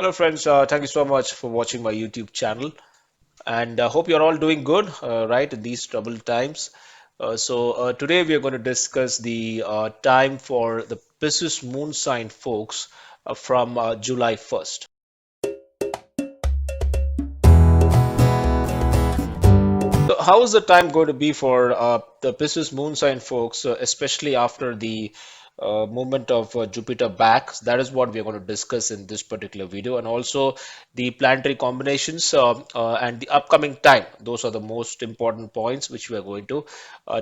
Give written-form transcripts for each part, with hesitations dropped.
Hello friends, thank you so much for watching my YouTube channel and hope you're all doing good, right, in these troubled times. Today we are going to discuss the time for the Pisces Moon Sign folks from July 1st. So how is the time going to be for the Pisces Moon Sign folks, especially after the movement of Jupiter back? That is what we are going to discuss in this particular video, and also the planetary combinations and the upcoming time. Those are the most important points which we are going to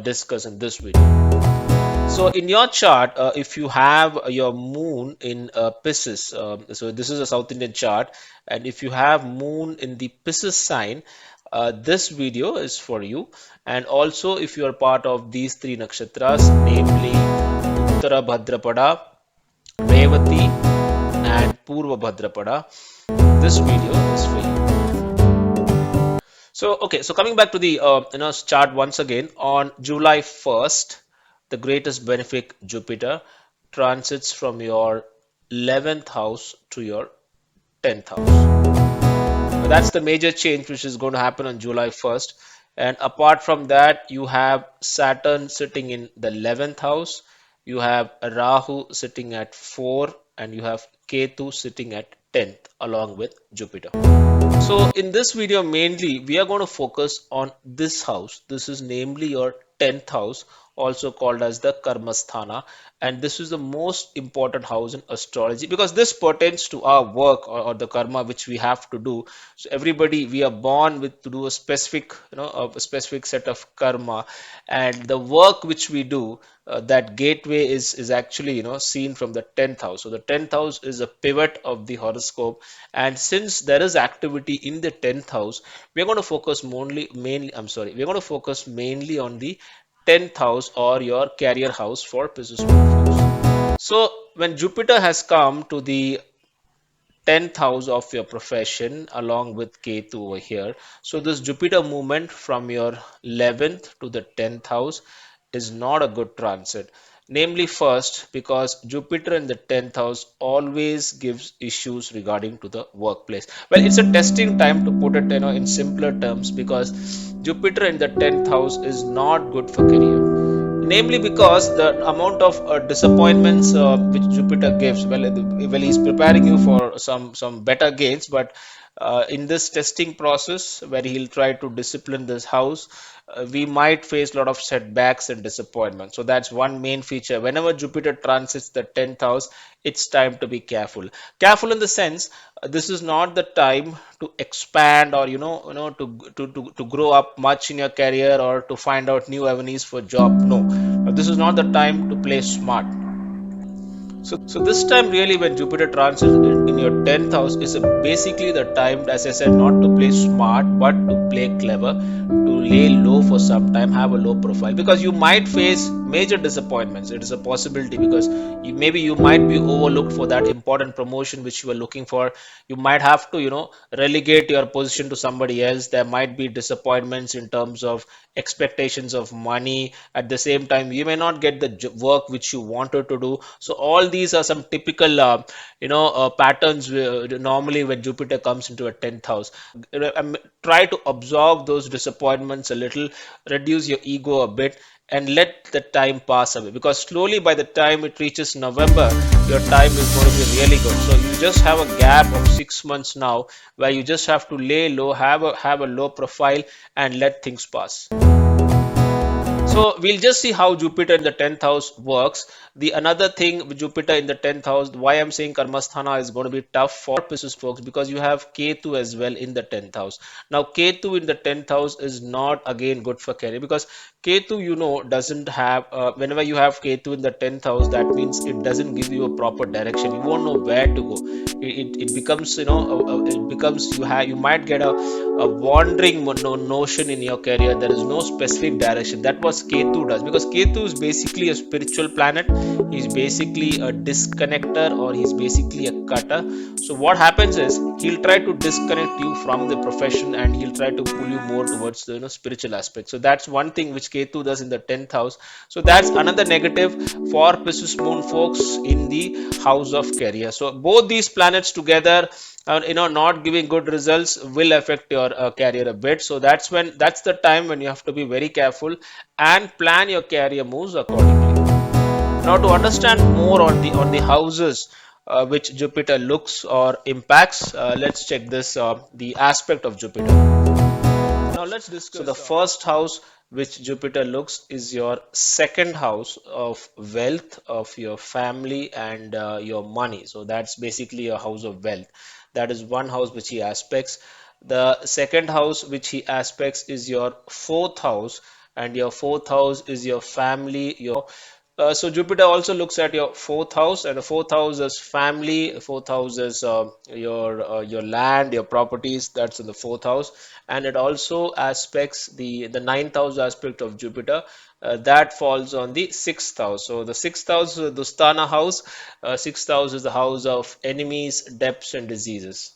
discuss in this video. So in your chart, if you have your moon in Pisces, so this is a South Indian chart, and if you have moon in the Pisces sign, this video is for you. And also, if you are part of these three nakshatras, namely Uttarabhadra, Revati, and Purvabhadra, this video is for you. So coming back to the chart once again, on July 1st, the greatest benefic Jupiter transits from your 11th house to your 10th house. That's the major change which is going to happen on July 1st. And apart from that, you have Saturn sitting in the 11th house, you have Rahu sitting at 4, and you have Ketu sitting at 10th along with Jupiter. So in this video mainly we are going to focus on this house. This is namely your 10th house, also called as the Karmasthana, and this is the most important house in astrology because this pertains to our work or the karma which we have to do. So everybody, we are born with to do a specific a specific set of karma, and the work which we do, that gateway is actually seen from the 10th house. So the 10th house is a pivot of the horoscope, and since there is activity in the 10th house, we're going to focus we're going to focus mainly on the 10th house or your career house for Pisces Moon folks. So when Jupiter has come to the 10th house of your profession along with Ketu over here, so this Jupiter movement from your 11th to the 10th house is not a good transit. Namely, first, because Jupiter in the 10th house always gives issues regarding to the workplace. Well, it's a testing time, to put it in simpler terms, because Jupiter in the 10th house is not good for career, namely because the amount of disappointments which Jupiter gives. Well, he's preparing you for some better gains, but in this testing process where he'll try to discipline this house, we might face a lot of setbacks and disappointment. So that's one main feature. Whenever Jupiter transits the 10th house, it's time to be careful. Careful in the sense, this is not the time to expand or to grow up much in your career or to find out new avenues for job. No, this is not the time to play smart. So this time really when Jupiter transits in your 10th house is basically the time, as I said, not to play smart but to play clever, to lay low for some time, have a low profile, because you might face major disappointments. It is a possibility because maybe you might be overlooked for that important promotion which you were looking for. You might have to relegate your position to somebody else. There might be disappointments in terms of expectations of money. At the same time, you may not get the work which you wanted to do. So all these are some typical patterns normally when Jupiter comes into a 10th house. Try to absorb those disappointments a little, reduce your ego a bit, and let the time pass away, because slowly by the time it reaches November, your time is going to be really good. So you just have a gap of 6 months now where you just have to lay low, have a low profile, and let things pass. So we'll just see how Jupiter in the 10th house works. The another thing with Jupiter in the 10th house, why I'm saying Karmasthana is going to be tough for Pisces folks, because you have Ketu as well in the 10th house. Now Ketu in the 10th house is not again good for career, because Ketu doesn't have whenever you have Ketu in the 10th house, that means it doesn't give you a proper direction. You won't know where to go. It becomes it becomes you might get a wandering notion in your career. There is no specific direction. That was Ketu does, because Ketu is basically a spiritual planet. He's basically a disconnector, or he's basically a cutter. So what happens is he'll try to disconnect you from the profession, and he'll try to pull you more towards the spiritual aspect. So that's one thing which Ketu does in the 10th house. So that's another negative for Pisces Moon folks in the house of career. So both these planets together, not giving good results, will affect your career a bit. So that's the time when you have to be very careful and plan your career moves accordingly. Now, to understand more on the houses which Jupiter looks or impacts, let's check this the aspect of Jupiter. Now let's discuss. So the first house which Jupiter looks is your second house of wealth, of your family, and your money. So that's basically a house of wealth. That is one house which he aspects. The second house which he aspects is your fourth house, and your fourth house is your family, so Jupiter also looks at your fourth house, and the fourth house is family. Fourth house is your land, your properties. That's in the fourth house, and it also aspects the ninth house aspect of Jupiter. That falls on the sixth house. So the sixth house is the Dustana house. Sixth house is the house of enemies, debts, and diseases.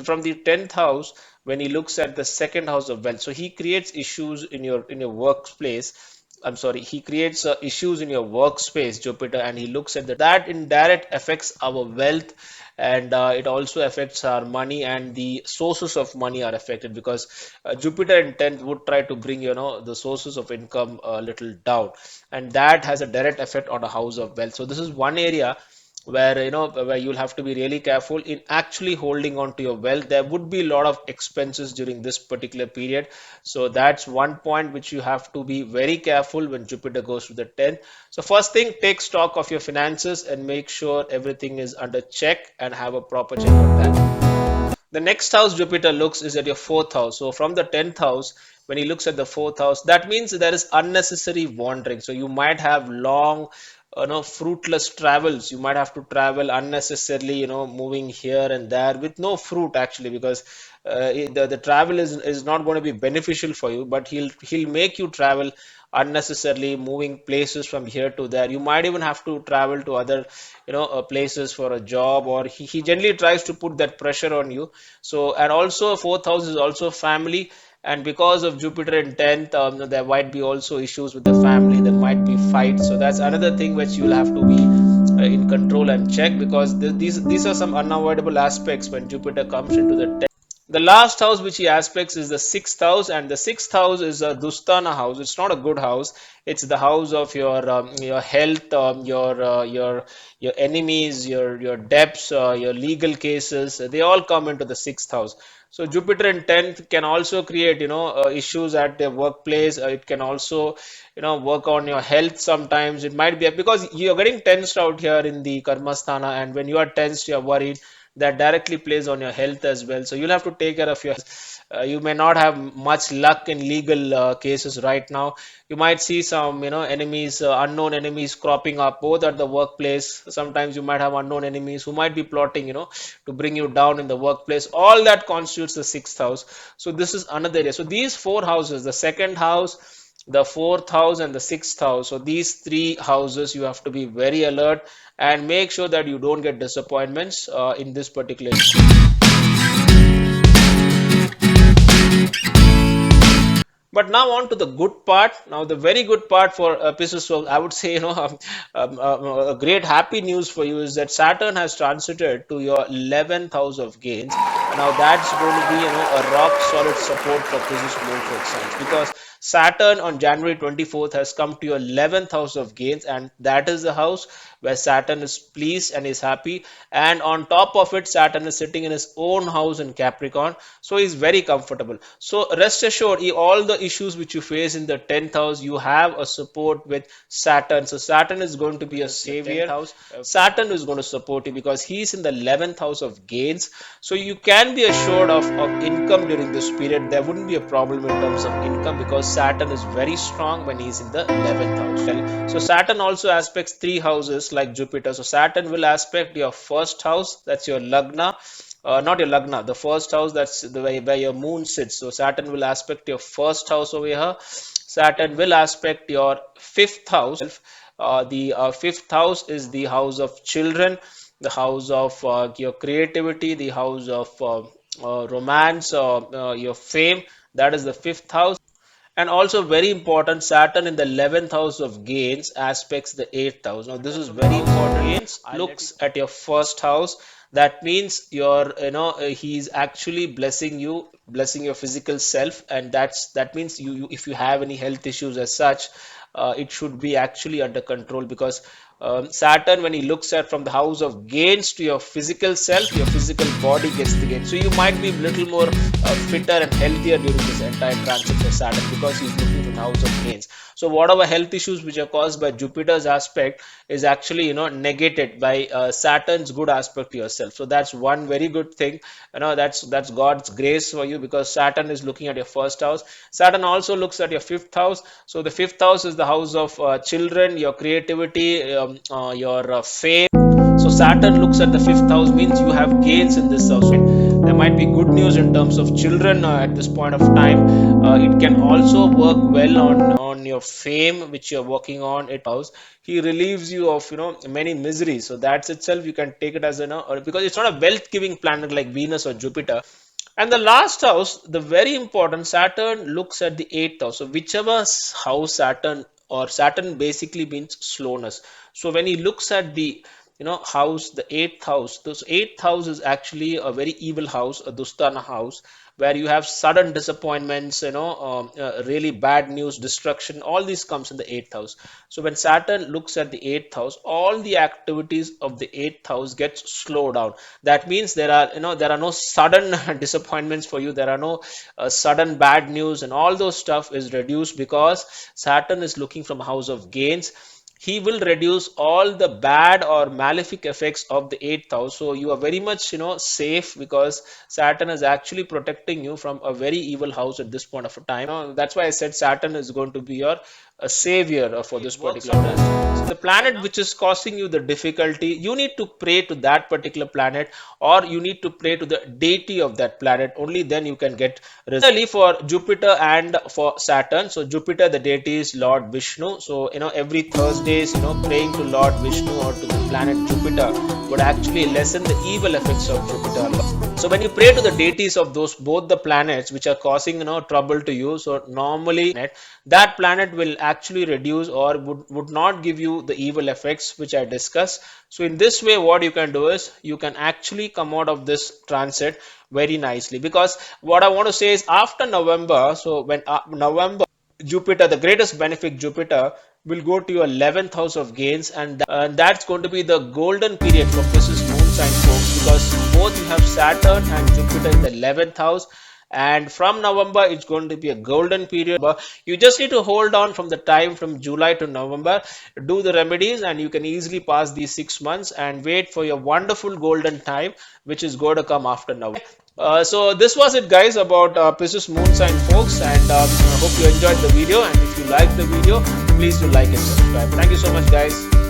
From the 10th house, when he looks at the second house of wealth, so he creates issues in your workplace. I'm sorry, he creates issues in your workspace, Jupiter, and he looks at that indirect affects our wealth, and it also affects our money, and the sources of money are affected, because Jupiter in 10th would try to bring the sources of income a little down, and that has a direct effect on a house of wealth. So this is one area where you'll have to be really careful in actually holding on to your wealth. There would be a lot of expenses during this particular period, so that's one point which you have to be very careful when Jupiter goes to the 10th. So first thing, take stock of your finances and make sure everything is under check, and have a proper check on that. The next house Jupiter looks is at your fourth house. So from the 10th house, when he looks at the fourth house, that means there is unnecessary wandering. So you might have long, fruitless travels. You might have to travel unnecessarily, moving here and there with no fruit actually, because the travel is not going to be beneficial for you, but he'll make you travel unnecessarily, moving places from here to there. You might even have to travel to other places for a job, or he generally tries to put that pressure on you. So, and also fourth house is also family, and because of Jupiter in 10th, there might be also issues with the family. There might be fights. So that's another thing which you'll have to be in control and check, because these are some unavoidable aspects when Jupiter comes into the 10th. The last house which he aspects is the sixth house, and the sixth house is a Dustana house. It's not a good house. It's the house of your health, your enemies, your debts, your legal cases. They all come into the sixth house. So Jupiter in 10th can also create issues at the workplace. It can also work on your health sometimes. It might be because you're getting tensed out here in the Karmasthana, and when you are tensed, you're worried. That directly plays on your health as well. So you'll have to take care of your you may not have much luck in legal cases right now. You might see some enemies, unknown enemies cropping up both at the workplace. Sometimes you might have unknown enemies who might be plotting to bring you down in the workplace. All that constitutes the sixth house. So this is another area. So these four houses, the second house, the fourth house, and the sixth house, so these three houses, you have to be very alert and make sure that you don't get disappointments in this particular. But now on to the good part. Now the very good part for Pisces. So I would say, a great happy news for you is that Saturn has transited to your 11th house of gains. Now that's going to be, a rock solid support for Pisces Moon signs, because Saturn on January 24th has come to your 11th house of gains, and that is the house where Saturn is pleased and is happy. And on top of it, Saturn is sitting in his own house in Capricorn, so he's very comfortable. So rest assured, all the issues which you face in the 10th house, you have a support with Saturn. So Saturn is going to be a savior. Saturn is going to support you because he's in the 11th house of gains. So you can be assured of income during this period. There wouldn't be a problem in terms of income, because Saturn is very strong when he's in the 11th house. So Saturn also aspects three houses like Jupiter. So Saturn will aspect your first house, that's your Lagna. Not your Lagna, the first house, that's the way where your moon sits. So Saturn will aspect your first house over here. Saturn will aspect your fifth house. The fifth house is the house of children, the house of your creativity, the house of romance, your fame. That is the fifth house. And also very important, Saturn in the 11th house of gains aspects the 8th house. Now this is very important. Gains looks at your first house. That means he's actually blessing you, blessing your physical self, and that means if you have any health issues as such, it should be actually under control, because Saturn, when he looks at from the house of gains to your physical self, your physical body gets the gain. So you might be a little more fitter and healthier during this entire transit for Saturn, because he's looking from the house of gains. So whatever health issues which are caused by Jupiter's aspect is actually negated by Saturn's good aspect to yourself. So that's one very good thing. That's God's grace for you, because Saturn is looking at your first house. Saturn also looks at your fifth house. So the fifth house is the house of children, your creativity, your fame. So Saturn looks at the fifth house, means you have gains in this house. There might be good news in terms of children at this point of time. It can also work well on your fame, which you're working on. It house, he relieves you of many miseries. So that's itself you can take it as because it's not a wealth giving planet like Venus or Jupiter. And the last house, the very important, Saturn looks at the eighth house. So whichever house Saturn, or Saturn basically means slowness. So when he looks at the house, the eighth house, this eighth house is actually a very evil house, a Dustana house, where you have sudden disappointments, really bad news, destruction. All these comes in the eighth house. So when Saturn looks at the eighth house, all the activities of the eighth house gets slowed down. That means there are no sudden disappointments for you. There are no sudden bad news, and all those stuff is reduced, because Saturn is looking from house of gains. He will reduce all the bad or malefic effects of the eighth house. So you are very much safe, because Saturn is actually protecting you from a very evil house at this point of time. That's why I said Saturn is going to be your savior for this particular transit. So the planet which is causing you the difficulty, you need to pray to that particular planet, or you need to pray to the deity of that planet. Only then you can get results. Similarly for Jupiter and for Saturn, so Jupiter, the deity is Lord Vishnu. So every Thursdays, praying to Lord Vishnu or to the planet Jupiter would actually lessen the evil effects of Jupiter. So when you pray to the deities of those both the planets which are causing trouble to you, so normally that planet will actually reduce, or would not give you the evil effects which I discussed. So in this way, what you can do is you can actually come out of this transit very nicely, because what I want to say is after November, so when November, Jupiter, the greatest benefic Jupiter, will go to your 11th house of gains, and that's going to be the golden period for Pisces Moon Sign folks, because both you have Saturn and Jupiter in the 11th house. And from November, it's going to be a golden period. You just need to hold on from the time from July to November, do the remedies, and you can easily pass these 6 months and wait for your wonderful golden time, which is going to come after November. So this was it, guys, about Pisces Moon Sign folks, and I hope you enjoyed the video. And if you liked the video, please do like and subscribe. Thank you so much, guys.